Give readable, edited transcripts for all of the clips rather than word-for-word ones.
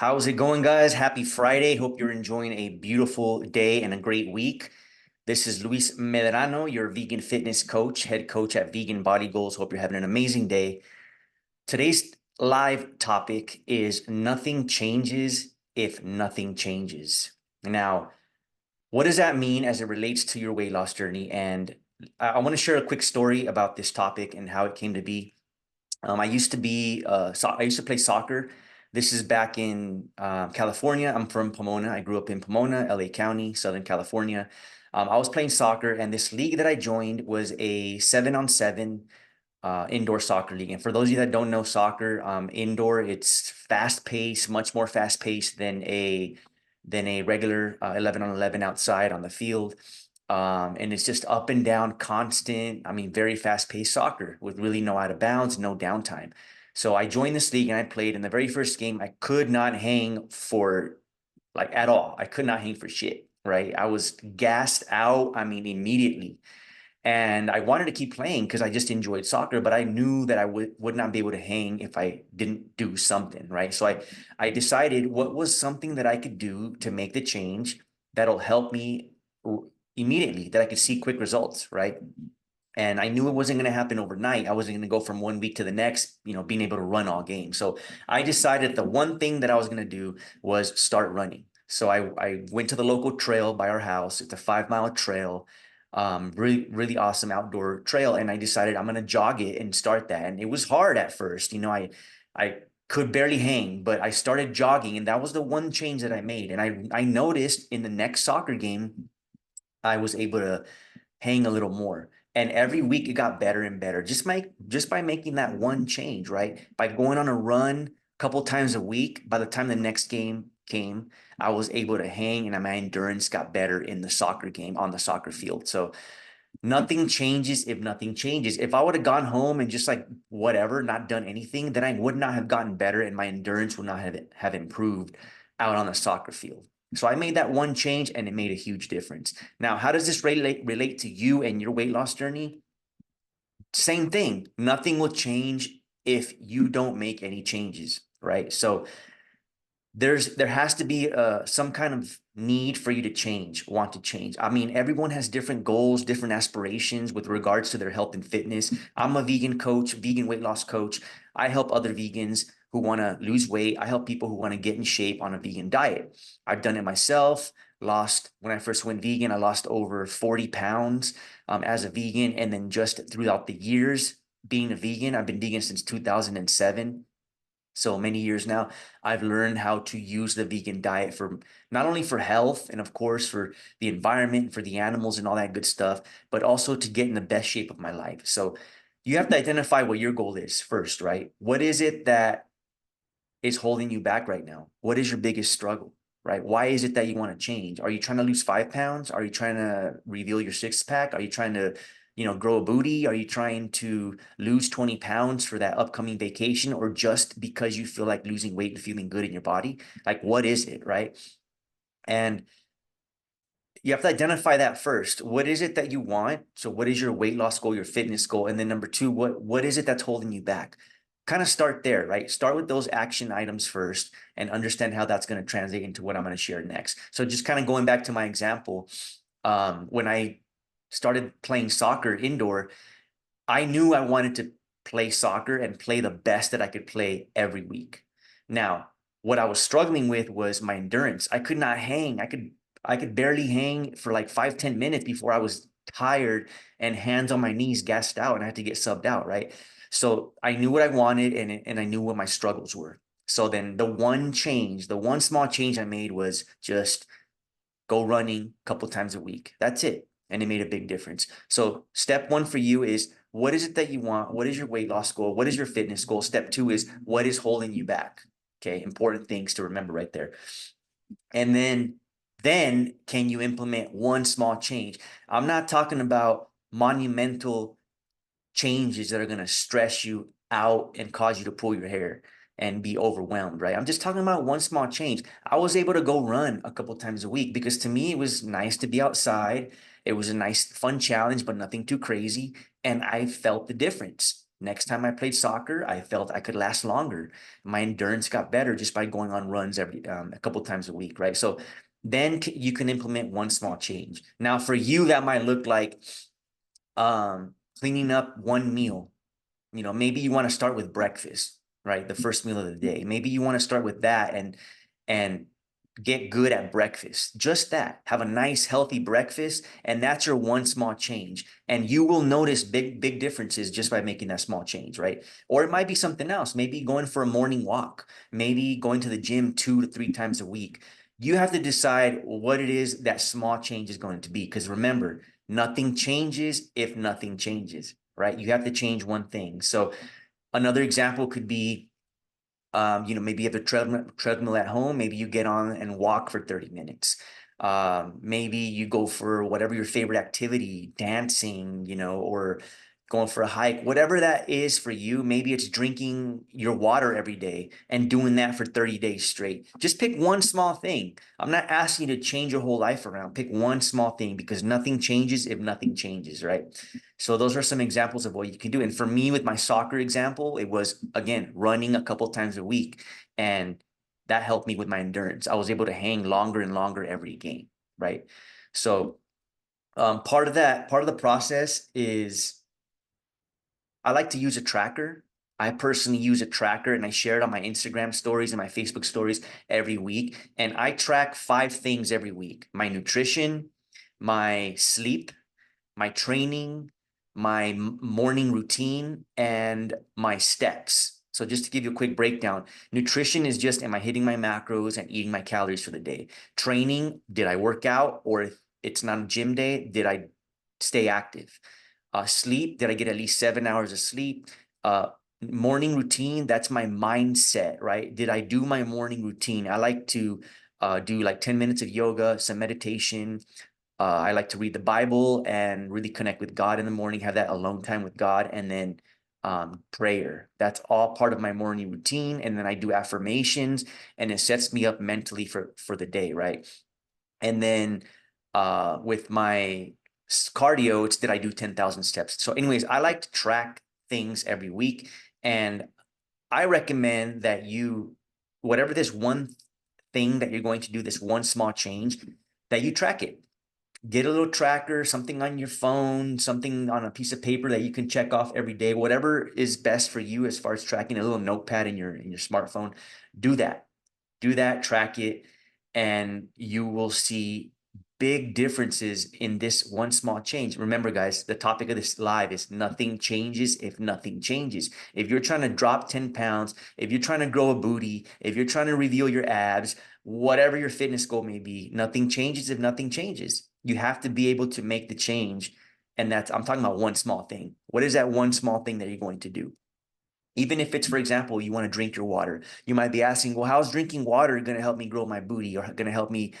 How's it going, guys? Happy Friday. Hope you're enjoying a beautiful day and a great week. This is Luis Medrano, your vegan fitness coach, head coach at Vegan Body Goals. Hope you're having an amazing day. Today's live topic is nothing changes if nothing changes. Now, what does that mean as it relates to your weight loss journey? And I want to share a quick story about this topic and how it came to be. I used to be I used to play soccer. This is back in California. I'm from Pomona. I grew up in Pomona, LA County, Southern California. I was playing soccer, and this league that I joined was a 7-on-7 indoor soccer league. And for those of you that don't know soccer, indoor, it's fast paced, much more fast paced than a regular 11-on-11 outside on the field. And it's just up and down, constant. I mean, very fast-paced soccer with really no out of bounds, no downtime. So I joined this league and I played. In the very first game, I could not hang for like at all. I could not hang for shit, right? I was gassed out. I mean, immediately. And I wanted to keep playing because I just enjoyed soccer, but I knew that I would not be able to hang if I didn't do something, right? So I decided what was something that I could do to make the change that'll help me immediately, that I could see quick results, right? And I knew it wasn't going to happen overnight. I wasn't going to go from one week to the next, being able to run all game. So I decided the one thing that I was going to do was start running. So I went to the local trail by our house. It's a 5-mile trail, really, really awesome outdoor trail. And I decided I'm going to jog it and start that. And it was hard at first. I could barely hang, but I started jogging, and that was the one change that I made. And I noticed in the next soccer game, I was able to hang a little more. And every week it got better and better. Just by making that one change, right? By going on a run a couple times a week, by the time the next game came, I was able to hang, and my endurance got better in the soccer game on the soccer field. So nothing changes if nothing changes. If I would have gone home and just like whatever, not done anything, then I would not have gotten better and my endurance would not have improved out on the soccer field. So I made that one change and it made a huge difference. Now, how does this relate to you and your weight loss journey? Same thing. Nothing will change if you don't make any changes, right? So there has to be some kind of need for you to change, want to change. I mean, everyone has different goals, different aspirations with regards to their health and fitness. I'm a vegan coach, vegan weight loss coach. I help other vegans who want to lose weight. I help people who want to get in shape on a vegan diet. I've done it myself. When I first went vegan, I lost over 40 pounds as a vegan. And then just throughout the years being a vegan, I've been vegan since 2007. So many years now, I've learned how to use the vegan diet for not only for health and of course for the environment, for the animals and all that good stuff, but also to get in the best shape of my life. So you have to identify what your goal is first, right? What is it that is holding you back right now? What is your biggest struggle, right? Why is it that you want to change? Are you trying to lose 5 pounds? Are you trying to reveal your six pack? Are you trying to grow a booty? Are you trying to lose 20 pounds for that upcoming vacation, or just because you feel like losing weight and feeling good in your body? Like, what is it, right? And you have to identify that first. What is it that you want? So what is your weight loss goal, your fitness goal? And then number two, what is it that's holding you back? Kind of start there, right? Start with those action items first and understand how that's going to translate into what I'm going to share next. So just kind of going back to my example, when I started playing soccer indoor, I knew I wanted to play soccer and play the best that I could play every week. Now, what I was struggling with was my endurance. I could not hang. I could barely hang for like 5-10 minutes before I was tired and hands on my knees, gassed out, and I had to get subbed out, right? So I knew what I wanted, and I knew what my struggles were. So then the one small change I made was just go running a couple times a week. That's it. And it made a big difference. So step one for you is, what is it that you want? What is your weight loss goal? What is your fitness goal? Step two is, what is holding you back? Okay, important things to remember right there. And then can you implement one small change? I'm not talking about monumental changes that are going to stress you out and cause you to pull your hair and be overwhelmed, right? I'm just talking about one small change. I was able to go run a couple times a week because to me, it was nice to be outside. It was a nice, fun challenge, but nothing too crazy. And I felt the difference. Next time I played soccer, I felt I could last longer. My endurance got better just by going on runs every a couple times a week, right? So then you can implement one small change. Now, for you, that might look like cleaning up one meal. Maybe you want to start with breakfast, right? The first meal of the day. Maybe you want to start with that and get good at breakfast. Just that. Have a nice, healthy breakfast, and that's your one small change. And you will notice big differences just by making that small change, right? Or it might be something else. Maybe going for a morning walk, maybe going to the gym 2 to 3 times a week. You have to decide what it is that small change is going to be. Because remember, nothing changes if nothing changes, right? You have to change one thing. So another example could be, maybe you have a treadmill at home. Maybe you get on and walk for 30 minutes. Maybe you go for whatever your favorite activity, dancing, or going for a hike, whatever that is for you. Maybe it's drinking your water every day and doing that for 30 days straight. Just pick one small thing. I'm not asking you to change your whole life around. Pick one small thing, because nothing changes if nothing changes, right? So those are some examples of what you can do. And for me, with my soccer example, it was, again, running a couple times a week. And that helped me with my endurance. I was able to hang longer and longer every game, right? So part of the process is I like to use a tracker. I personally use a tracker, and I share it on my Instagram stories and my Facebook stories every week. And I track 5 things every week: my nutrition, my sleep, my training, my morning routine, and my steps. So just to give you a quick breakdown, nutrition is just, am I hitting my macros and eating my calories for the day? Training, did I work out? Or if it's not a gym day, did I stay active? Sleep, did I get at least 7 hours of sleep? Morning routine, that's my mindset, right? Did I do my morning routine? I like to do like 10 minutes of yoga, some meditation. I like to read the Bible and really connect with God in the morning, have that alone time with God, and then prayer. That's all part of my morning routine. And then I do affirmations, and it sets me up mentally for the day, right? And then with my cardio, it's did I do 10,000 steps? So anyways, I like to track things every week. And I recommend that whatever this one thing that you're going to do, this one small change, that you track it. Get a little tracker, something on your phone, something on a piece of paper that you can check off every day, whatever is best for you as far as tracking. A little notepad in your smartphone. Do that. Track it, and you will see big differences in this one small change. Remember, guys, the topic of this live is nothing changes if nothing changes. If you're trying to drop 10 pounds, if you're trying to grow a booty, if you're trying to reveal your abs, whatever your fitness goal may be, nothing changes if nothing changes. You have to be able to make the change. And I'm talking about one small thing. What is that one small thing that you're going to do? Even if it's, for example, you want to drink your water, you might be asking, well, how's drinking water going to help me grow my booty, or going to help me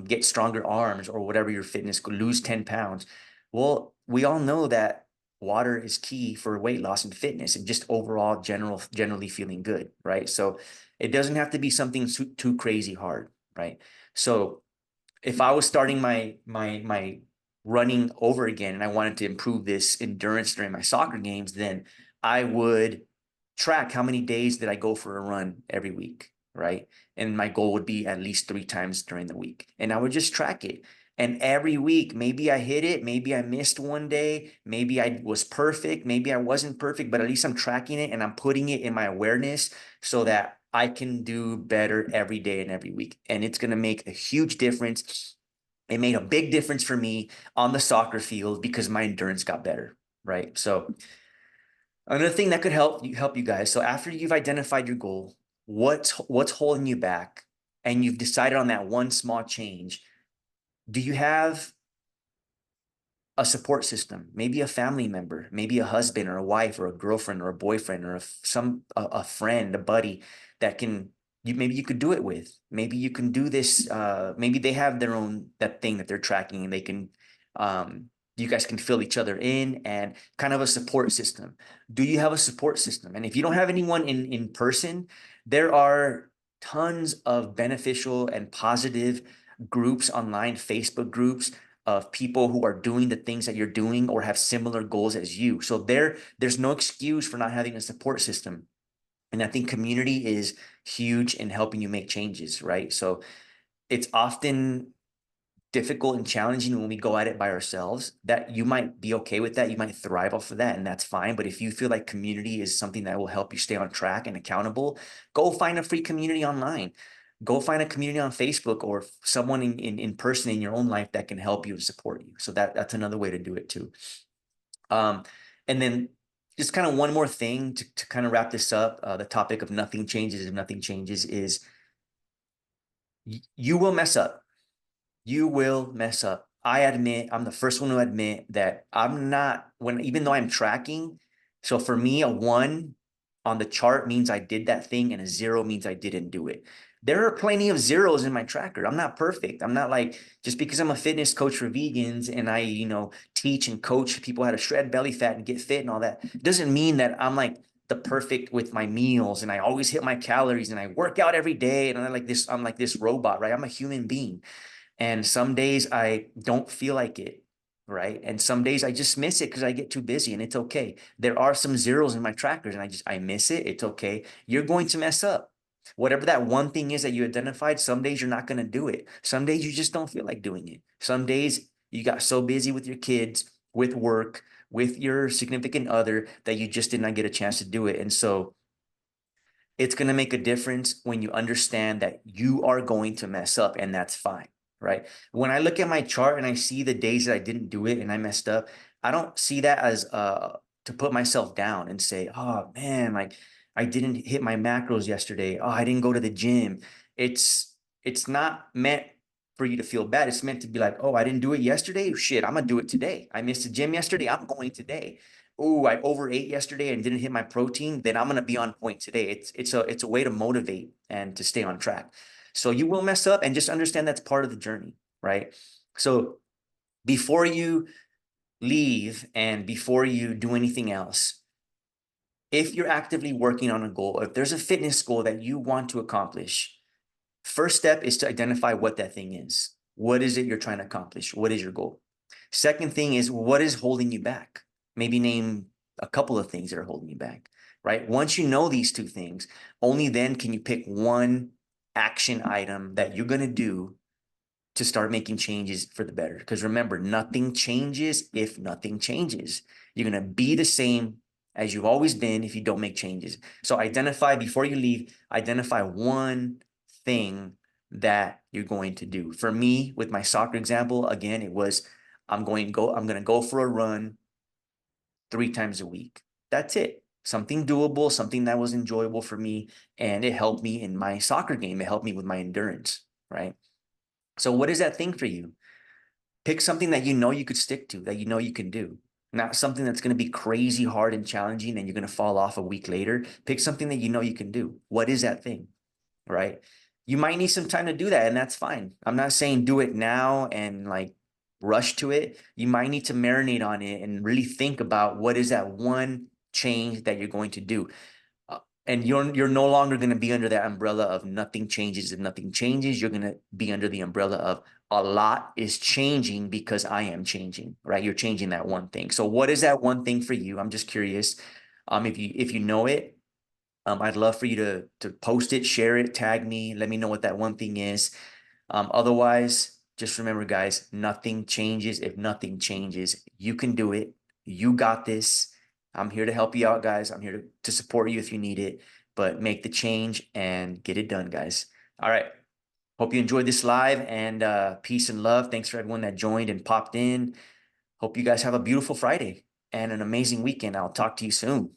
get stronger arms, or whatever your fitness, lose 10 pounds? Well, we all know that water is key for weight loss and fitness and just overall generally feeling good, right? So it doesn't have to be something too crazy hard, right? So if I was starting my running over again and I wanted to improve this endurance during my soccer games, then I would track how many days did I go for a run every week, right? And my goal would be at least 3 times during the week. And I would just track it. And every week, maybe I hit it, maybe I missed one day, maybe I was perfect, maybe I wasn't perfect, but at least I'm tracking it and I'm putting it in my awareness so that I can do better every day and every week. And it's going to make a huge difference. It made a big difference for me on the soccer field because my endurance got better, right? So another thing that could help you guys. So after you've identified your goal, what's holding you back, and you've decided on that one small change, do you have a support system? Maybe a family member, maybe a husband or a wife or a girlfriend or a boyfriend or a friend, a buddy that maybe you could do it with. Maybe you can do this. Maybe they have that thing that they're tracking, and they can you guys can fill each other in, and kind of a support system. Do you have a support system? And if you don't have anyone in person, there are tons of beneficial and positive groups online, Facebook groups. of people who are doing the things that you're doing or have similar goals as you. So there's no excuse for not having a support system. And I think community is huge in helping you make changes, right? So it's often difficult and challenging when we go at it by ourselves. That you might be okay with that, you might thrive off of that, and that's fine. But if you feel like community is something that will help you stay on track and accountable, go find a free community online. Go find a community on Facebook or someone in person in your own life that can help you and support you. So that's another way to do it too. And then just kind of one more thing to kind of wrap this up. The topic of nothing changes if nothing changes is you will mess up. You will mess up. I admit, I'm the first one to admit that I'm not, even though I'm tracking. So for me, a 1 on the chart means I did that thing, and a 0 means I didn't do it. There are plenty of zeros in my tracker. I'm not perfect. I'm not like, just because I'm a fitness coach for vegans and I, teach and coach people how to shred belly fat and get fit and all that, doesn't mean that I'm like the perfect with my meals and I always hit my calories and I work out every day and I'm like this robot, right? I'm a human being. And some days I don't feel like it, right? And some days I just miss it because I get too busy, and it's okay. There are some zeros in my trackers and I miss it. It's okay. You're going to mess up. Whatever that one thing is that you identified, some days you're not going to do it. Some days you just don't feel like doing it. Some days you got so busy with your kids, with work, with your significant other that you just did not get a chance to do it. And so it's going to make a difference when you understand that you are going to mess up, and that's fine, right? When I look at my chart and I see the days that I didn't do it and I messed up, I don't see that as to put myself down and say, oh man, like I didn't hit my macros yesterday. Oh, I didn't go to the gym. It's not meant for you to feel bad. It's meant to be like, oh, I didn't do it yesterday. Shit, I'm gonna do it today. I missed the gym yesterday. I'm going today. Oh, I overate yesterday and didn't hit my protein, then I'm going to be on point today. It's a way to motivate and to stay on track. So you will mess up, and just understand that's part of the journey, right? So before you leave and before you do anything else, if you're actively working on a goal, if there's a fitness goal that you want to accomplish, first step is to identify what that thing is. What is it you're trying to accomplish? What is your goal? Second thing is, what is holding you back? Maybe name a couple of things that are holding you back, right? Once you know these two things, only then can you pick one action item that you're going to do to start making changes for the better. Because remember, nothing changes if nothing changes. You're going to be the same as you've always been if you don't make changes. So before you leave, identify one thing that you're going to do. For me, with my soccer example, again, it was, I'm going to go for a run 3 times a week. That's it. Something doable, something that was enjoyable for me. And it helped me in my soccer game. It helped me with my endurance, right? So what is that thing for you? Pick something that you know you could stick to, that you know you can do. Not something that's going to be crazy hard and challenging and you're going to fall off a week later. Pick something that you know you can do. What is that thing, right? You might need some time to do that, and that's fine. I'm not saying do it now and like rush to it. You might need to marinate on it and really think about what is that one change that you're going to do. And you're no longer going to be under that umbrella of nothing changes. If nothing changes, you're going to be under the umbrella of a lot is changing because I am changing, right? You're changing that one thing. So what is that one thing for you? I'm just curious. If you know it, I'd love for you to post it, share it, tag me, let me know what that one thing is. Otherwise, just remember, guys, nothing changes if nothing changes. You can do it. You got this. I'm here to help you out, guys. I'm here to support you if you need it, but make the change and get it done, guys. All right. Hope you enjoyed this live, and peace and love. Thanks for everyone that joined and popped in. Hope you guys have a beautiful Friday and an amazing weekend. I'll talk to you soon.